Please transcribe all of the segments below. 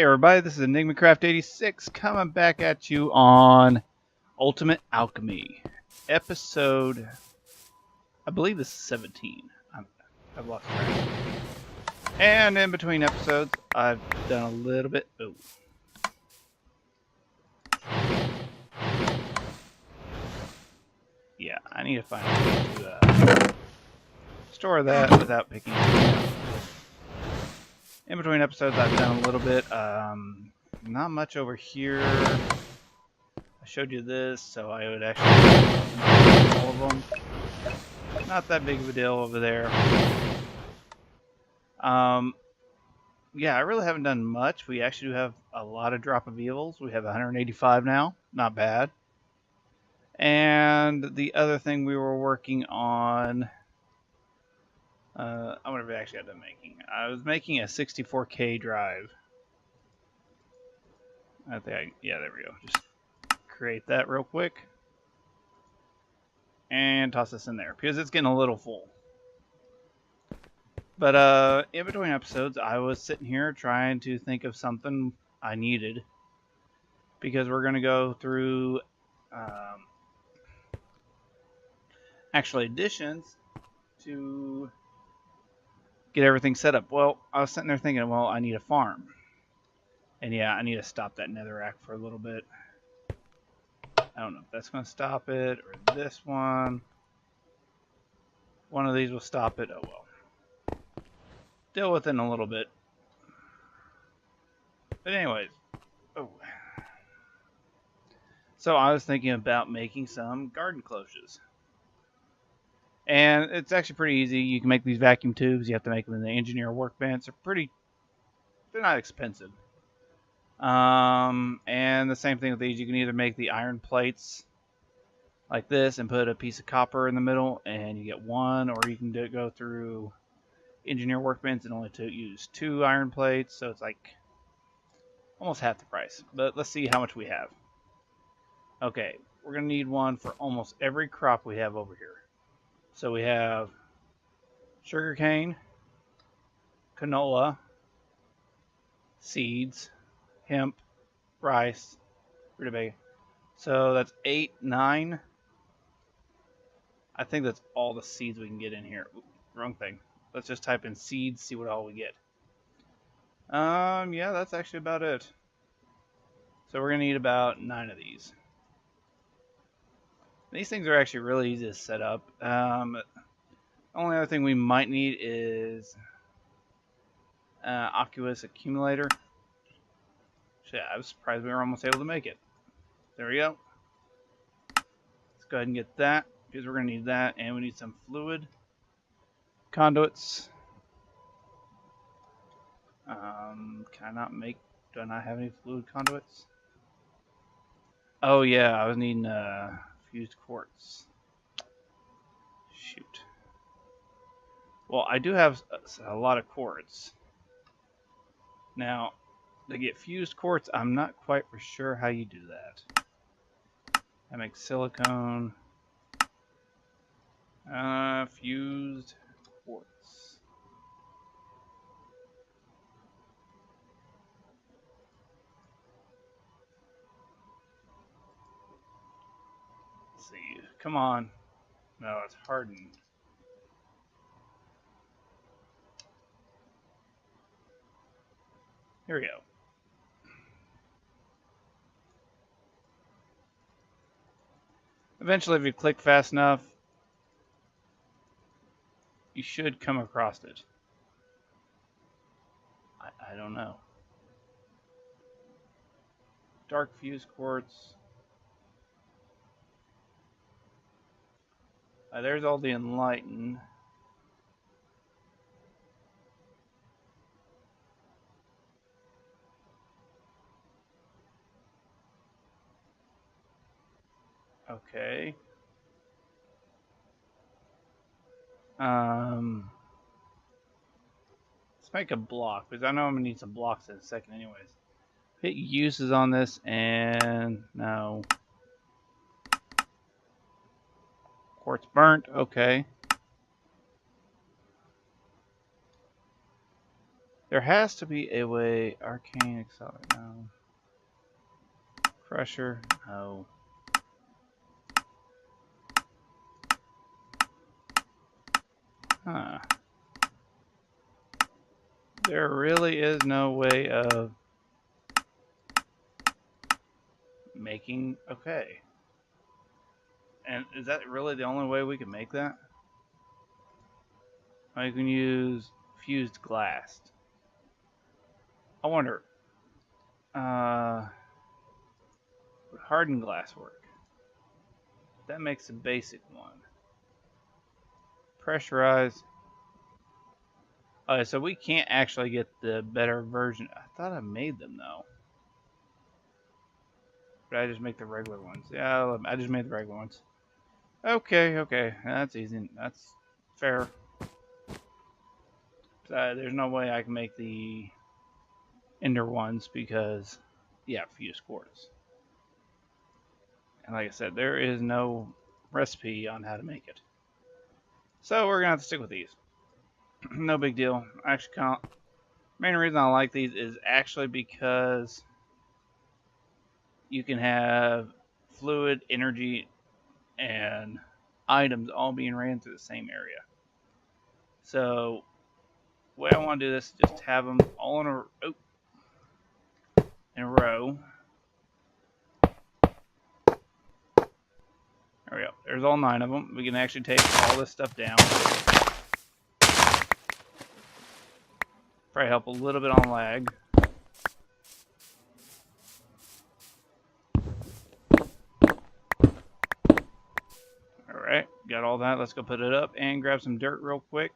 Hey everybody, this is EnigmaCraft86 coming back at you on Ultimate Alchemy, episode, I believe this is 17. I've lost track. And in between episodes, I've done a little bit. Oh. Yeah, I need to find a way to store that without picking it up. In between episodes, I've done a little bit. Not much over here. I showed you this, so I would actually all of them. Not that big of a deal over there. Yeah, I really haven't done much. We actually do have a lot of drop of evils. We have 185 now. Not bad. And the other thing we were working on, I wonder if I actually got done making. I was making a 64K drive. I think, yeah, there we go. Just create that real quick. And toss this in there, because it's getting a little full. But in between episodes, I was sitting here trying to think of something I needed. Because we're going to go through actually additions to get everything set up. Well, I was sitting there thinking, well, I need a farm. And yeah, I need to stop that netherrack for a little bit. I don't know if that's going to stop it or this one. One of these will stop it. Oh well. Deal with it in a little bit. But anyways. Oh. So I was thinking about making some garden cloches. And it's actually pretty easy. You can make these vacuum tubes. You have to make them in the engineer workbench. They're not expensive. And the same thing with these. You can either make the iron plates like this and put a piece of copper in the middle and you get one, or you can go through engineer workbench and only use 2 iron plates. So it's like almost half the price. But let's see how much we have. Okay, we're going to need one for almost every crop we have over here. So we have sugarcane, canola, seeds, hemp, rice, rutabaga. So that's 8, 9. I think that's all the seeds we can get in here. Ooh, wrong thing. Let's just type in seeds, see what all we get. Yeah, that's actually about it. So we're going to need about 9 of these. These things are actually really easy to set up. The only other thing we might need is Aqueous accumulator. So yeah, I was surprised we were almost able to make it. There we go. Let's go ahead and get that, because we're going to need that, and we need some fluid conduits. Can I not make? Do I not have any fluid conduits? Oh yeah, I was needing fused quartz. Shoot. Well, I do have a lot of quartz. Now, to get fused quartz, I'm not quite for sure how you do that. I make silicone. Fused quartz. Let's see. Come on. No, it's hardened. Here we go. Eventually, if you click fast enough, you should come across it. I don't know. Dark fused quartz. There's all the enlightened. Okay. Let's make a block, because I know I'm going to need some blocks in a second anyways. Hit uses on this, and no. Quartz burnt, okay. There has to be a way. Arcane accelerate. No. Pressure. No. Huh. There really is no way of making. Okay. And is that really the only way we can make that? Oh, you can use fused glass. I wonder. Would hardened glass work? That makes a basic one. Pressurized. So we can't actually get the better version. I thought I made them though. But I just make the regular ones. Yeah, I just made the regular ones. Okay, okay. That's easy. That's fair. There's no way I can make the Ender ones because, yeah, fused quartz. And like I said, there is no recipe on how to make it. So we're going to have to stick with these. No big deal. Actually, main reason I like these is actually because you can have fluid, energy, and items all being ran through the same area. So the way I want to do this is just have them all in a row. There we go. There's all 9 of them. We can actually take all this stuff down. Probably help a little bit on lag. Alright, got all that. Let's go put it up and grab some dirt real quick.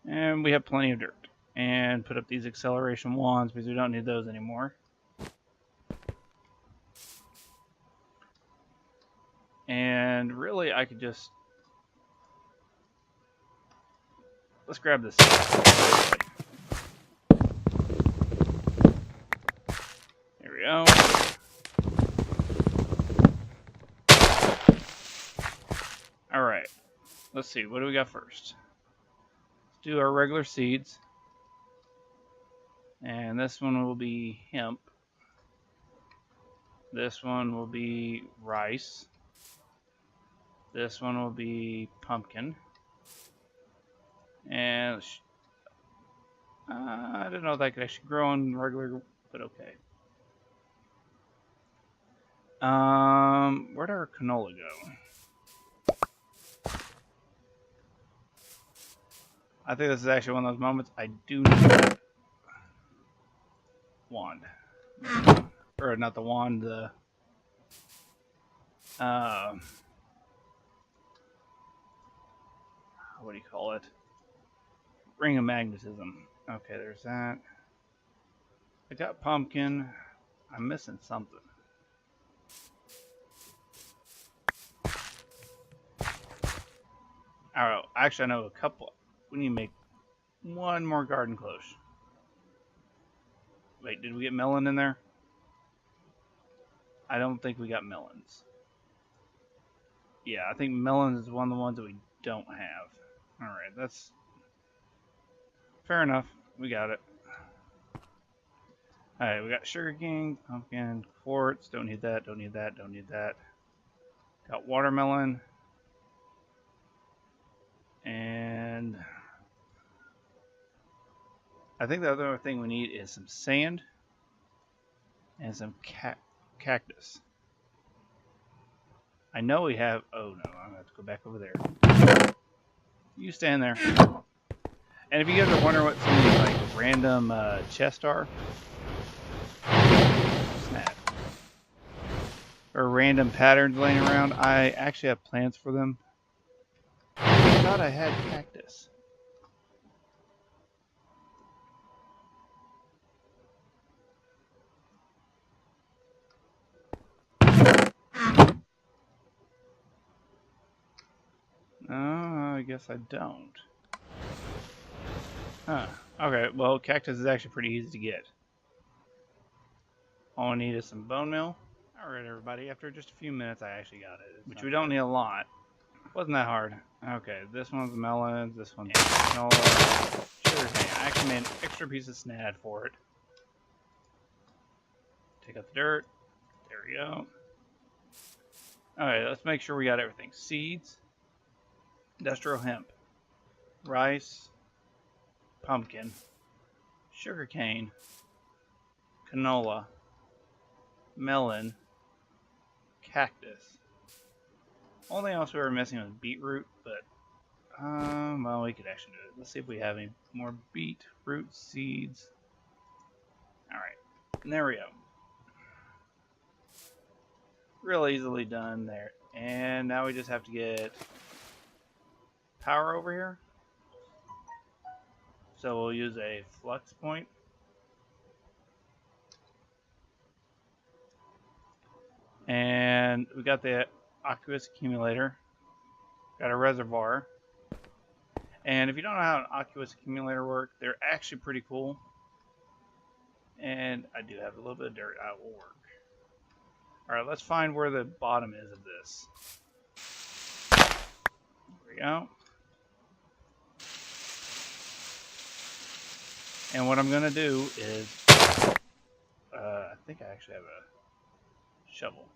And we have plenty of dirt. And put up these acceleration wands because we don't need those anymore. And really, I could just... Let's grab this. There we go. Alright. Let's see. What do we got first? Let's do our regular seeds. And this one will be hemp. This one will be rice. This one will be pumpkin. And I don't know if that could actually grow on regular, but okay. Where'd our canola go? I think this is actually one of those moments I do need that wand. Or not the wand, the what do you call it? Ring of magnetism. Okay, there's that. I got pumpkin. I'm missing something. Alright, actually I know a couple. We need to make one more garden cloche. Wait, did we get melon in there? I don't think we got melons. Yeah, I think melons is one of the ones that we don't have. Alright, that's fair enough. We got it. Alright, we got sugarcane, pumpkin, quartz. Don't need that, don't need that, don't need that. Got watermelon. And I think the other thing we need is some sand and some cactus. I know we have... Oh no, I'm going to have to go back over there. You stand there. And if you guys are wondering what some of these like random chests are, snap, or random patterns laying around, I actually have plans for them. I thought I had cactus. No, I guess I don't. Huh. Okay, well, cactus is actually pretty easy to get. All I need is some bone meal. Alright, everybody, after just a few minutes, I actually got it. Which we don't need a lot. Wasn't that hard. Okay, this one's melons, this one's canola. Sugar cane. I actually made an extra piece of snad for it. Take out the dirt. There we go. Alright, let's make sure we got everything. Seeds, industrial hemp, rice, pumpkin, sugarcane, canola, melon, cactus. Only thing else we were missing was beetroot, but well, we could actually do it. Let's see if we have any more beetroot seeds. Alright, there we go. Real easily done there. And now we just have to get power over here. So we'll use a flux point. And we got the aqueous accumulator. Got a reservoir. And if you don't know how an aqueous accumulator works, they're actually pretty cool. And I do have a little bit of dirt. That will work. Alright, let's find where the bottom is of this. There we go. And what I'm going to do is, I think I actually have a shovel.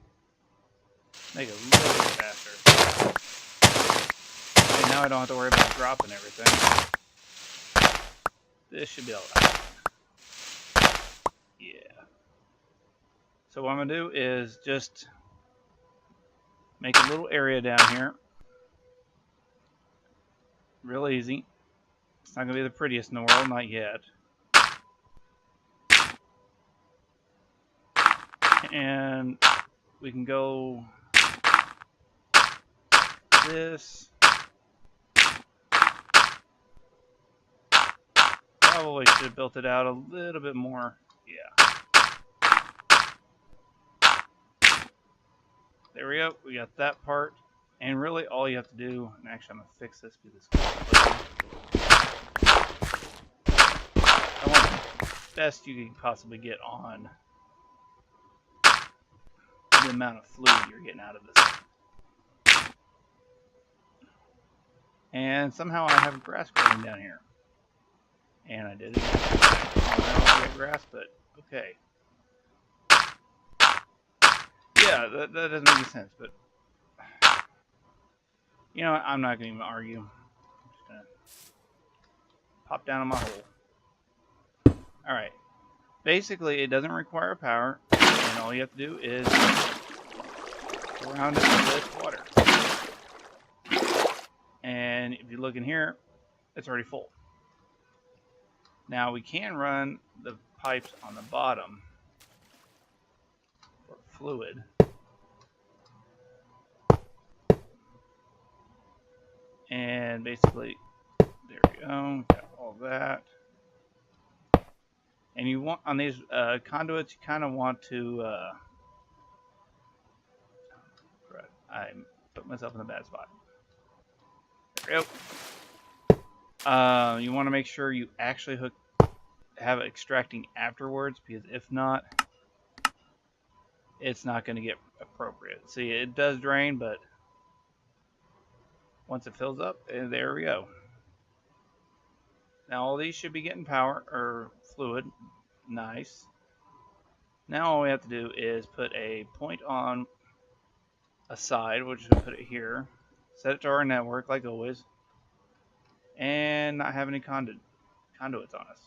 Make it a little bit faster. And now I don't have to worry about dropping everything. This should be alright. Yeah. So what I'm going to do is just make a little area down here. Real easy. It's not going to be the prettiest in the world, not yet. And we can go this. Probably should have built it out a little bit more. Yeah. There we go. We got that part. And really all you have to do, and actually I'm going to fix this because I want the best you can possibly get on the amount of fluid you're getting out of this. And somehow I have grass growing down here. And I did it. I don't get grass, but okay. Yeah, that doesn't make any sense, but you know what? I'm not going to even argue. I'm just going to pop down in my hole. Alright. Basically, it doesn't require power, and all you have to do is surround it with this water. And if you look in here, it's already full. Now we can run the pipes on the bottom for fluid. And basically, there we go, got all that. And you want, on these conduits, you kind of want to, I put myself in a bad spot. There we go. You want to make sure you actually have it extracting afterwards, because if not, it's not going to get appropriate. See, it does drain, but once it fills up, there we go. Now all these should be getting power, or fluid. Nice. Now all we have to do is put a point on a side, which we'll put it here. Set it to our network, like always. And not have any conduits on us.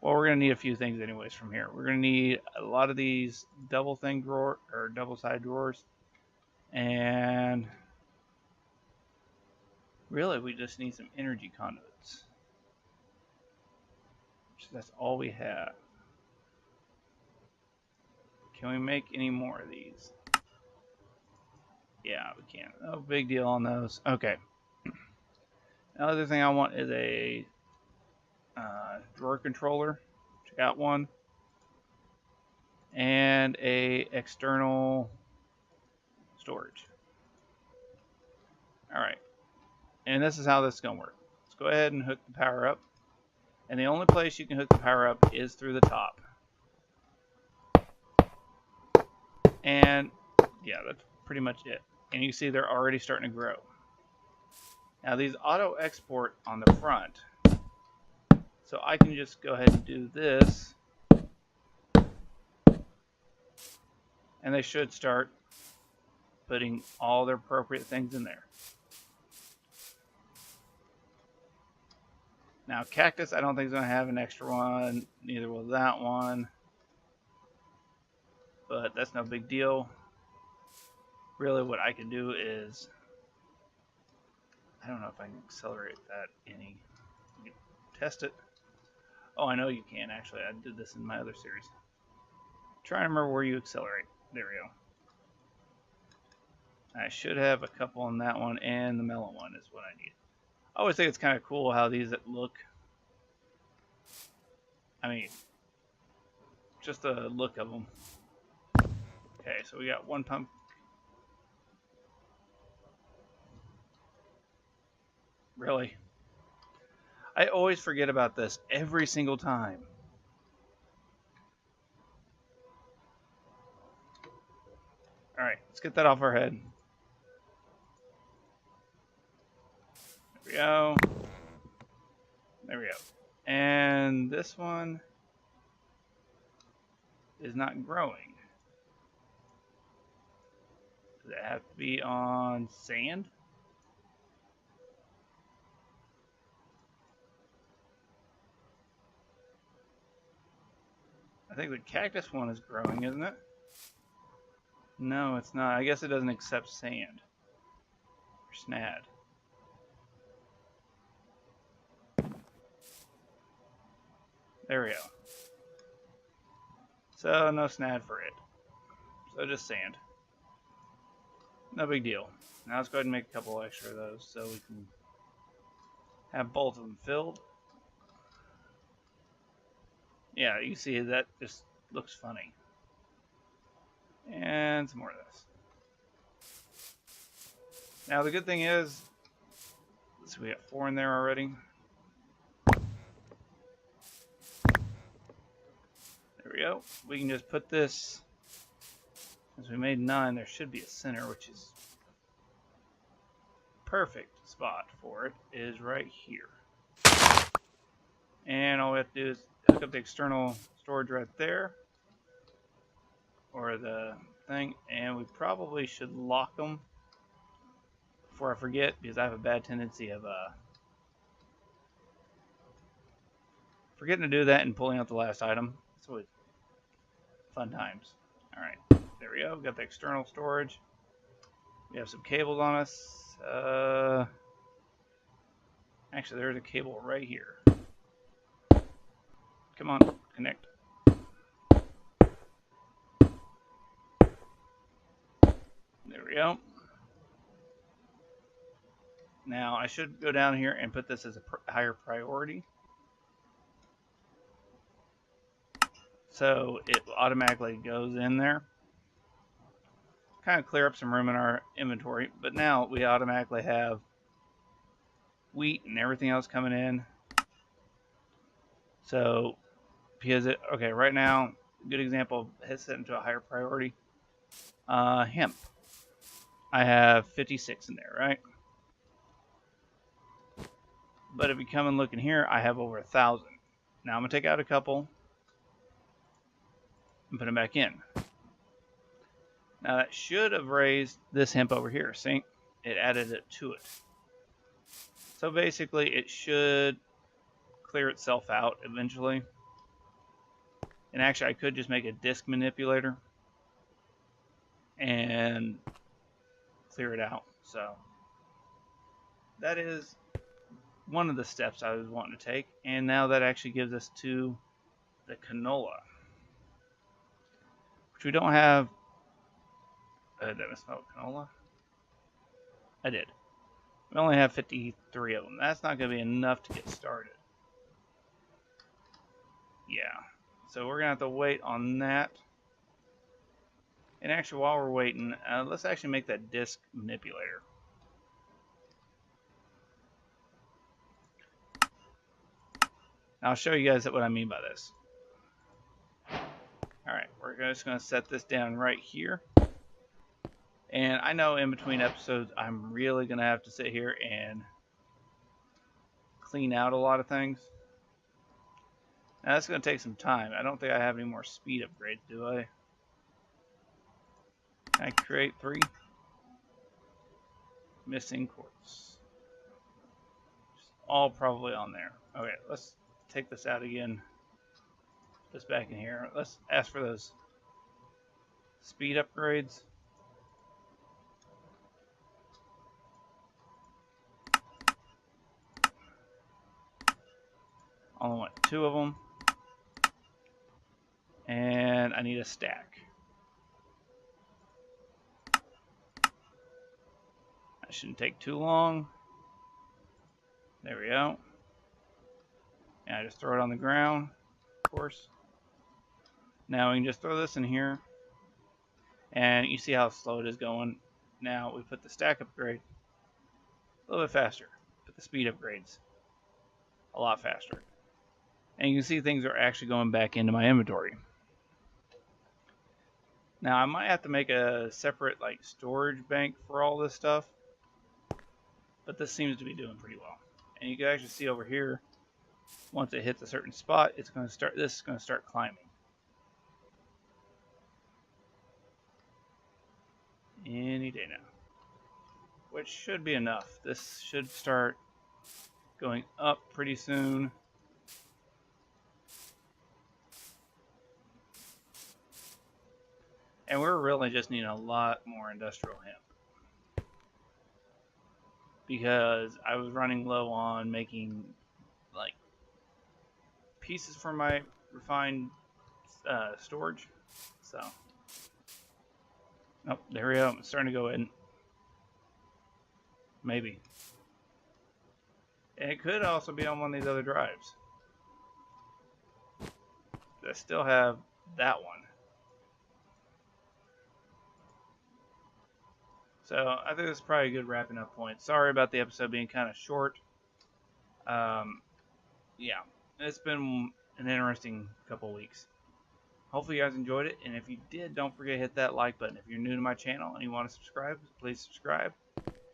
Well, we're going to need a few things anyways from here. We're going to need a lot of these double side drawers. And really, we just need some energy conduits. So that's all we have. Can we make any more of these? Yeah, we can. No big deal on those. Okay. The other thing I want is a drawer controller. Check out one. And a external storage. Alright. And this is how this is going to work. Let's go ahead and hook the power up. And the only place you can hook the power up is through the top. And yeah, that's pretty much it. And you see they're already starting to grow. Now these auto export on the front. So I can just go ahead and do this. And they should start putting all their appropriate things in there. Now cactus, I don't think is going to have an extra one. Neither will that one. But that's no big deal. Really what I can do is, I don't know if I can accelerate that any. Test it. Oh, I know you can actually. I did this in my other series. Try to remember where you accelerate. There we go. I should have a couple on that one, and the melon one is what I need. I always think it's kind of cool how these look. I mean, just the look of them. Okay, so we got one pump. Really? I always forget about this every single time. Alright, let's get that off our head. There we go. There we go. And this one is not growing. Does it have to be on sand? I think the cactus one is growing, isn't it? No, it's not. I guess it doesn't accept sand. Or snad. There we go. So, no snad for it. So, just sand. No big deal. Now let's go ahead and make a couple extra of those so we can have both of them filled. Yeah, you see that just looks funny. And some more of this. Now the good thing is, so we got 4 in there already. There we go. We can just put this, as we made 9, there should be a center, which is perfect spot for it, is right here. And all we have to do is hook up the external storage right there, or the thing, and we probably should lock them before I forget, because I have a bad tendency of forgetting to do that and pulling out the last item. It's always fun times. Alright, there we go. We got the external storage. We have some cables on us. Actually, there's a cable right here. Come on, connect. There we go. Now, I should go down here and put this as a higher priority. So it automatically goes in there. Kind of clear up some room in our inventory. But now we automatically have wheat and everything else coming in. So, because it, okay, right now, good example, hit set into a higher priority. Hemp. I have 56 in there, right? But if you come and look in here, I have over 1,000. Now I'm going to take out a couple and put them back in. Now that should have raised this hemp over here. See? It added it to it. So basically it should clear itself out eventually. And actually I could just make a disk manipulator and clear it out. So that is one of the steps I was wanting to take. And now that actually gives us to the canola, which we don't have. Did I misspell canola? I did. We only have 53 of them. That's not going to be enough to get started. Yeah. So we're going to have to wait on that. And actually, while we're waiting, let's actually make that disk manipulator. I'll show you guys what I mean by this. Alright, we're just going to set this down right here. And I know in between episodes, I'm really going to have to sit here and clean out a lot of things. Now, that's going to take some time. I don't think I have any more speed upgrades, do I? Can I create 3? Missing quartz. All probably on there. Okay, let's take this out again. This back in here. Let's ask for those speed upgrades. Only want 2 of them. And I need a stack. That shouldn't take too long. There we go. And I just throw it on the ground, of course. Now we can just throw this in here. And you see how slow it is going. Now we put the stack upgrade a little bit faster. Put the speed upgrades a lot faster. And you can see things are actually going back into my inventory. Now I might have to make a separate like storage bank for all this stuff. But this seems to be doing pretty well. And you can actually see over here, once it hits a certain spot, it's going to start. This is going to start climbing. Any day now. Which should be enough. This should start going up pretty soon. And we're really just needing a lot more industrial hemp. Because I was running low on making like pieces for my refined storage. So, oh, there we go. It's starting to go in. Maybe. And it could also be on one of these other drives. I still have that one. So I think this is probably a good wrapping up point. Sorry about the episode being kind of short. Yeah, it's been an interesting couple weeks. Hopefully you guys enjoyed it, and if you did, don't forget to hit that like button. If you're new to my channel and you want to subscribe, please subscribe.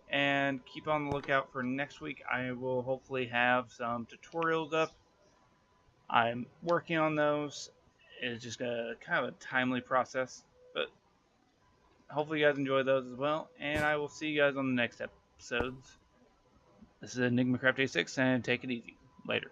And keep on the lookout for next week. I will hopefully have some tutorials up. I'm working on those. It's just a kind of a timely process, but hopefully you guys enjoy those as well, and I will see you guys on the next episodes. This is EnigmaCraft86, and take it easy. Later.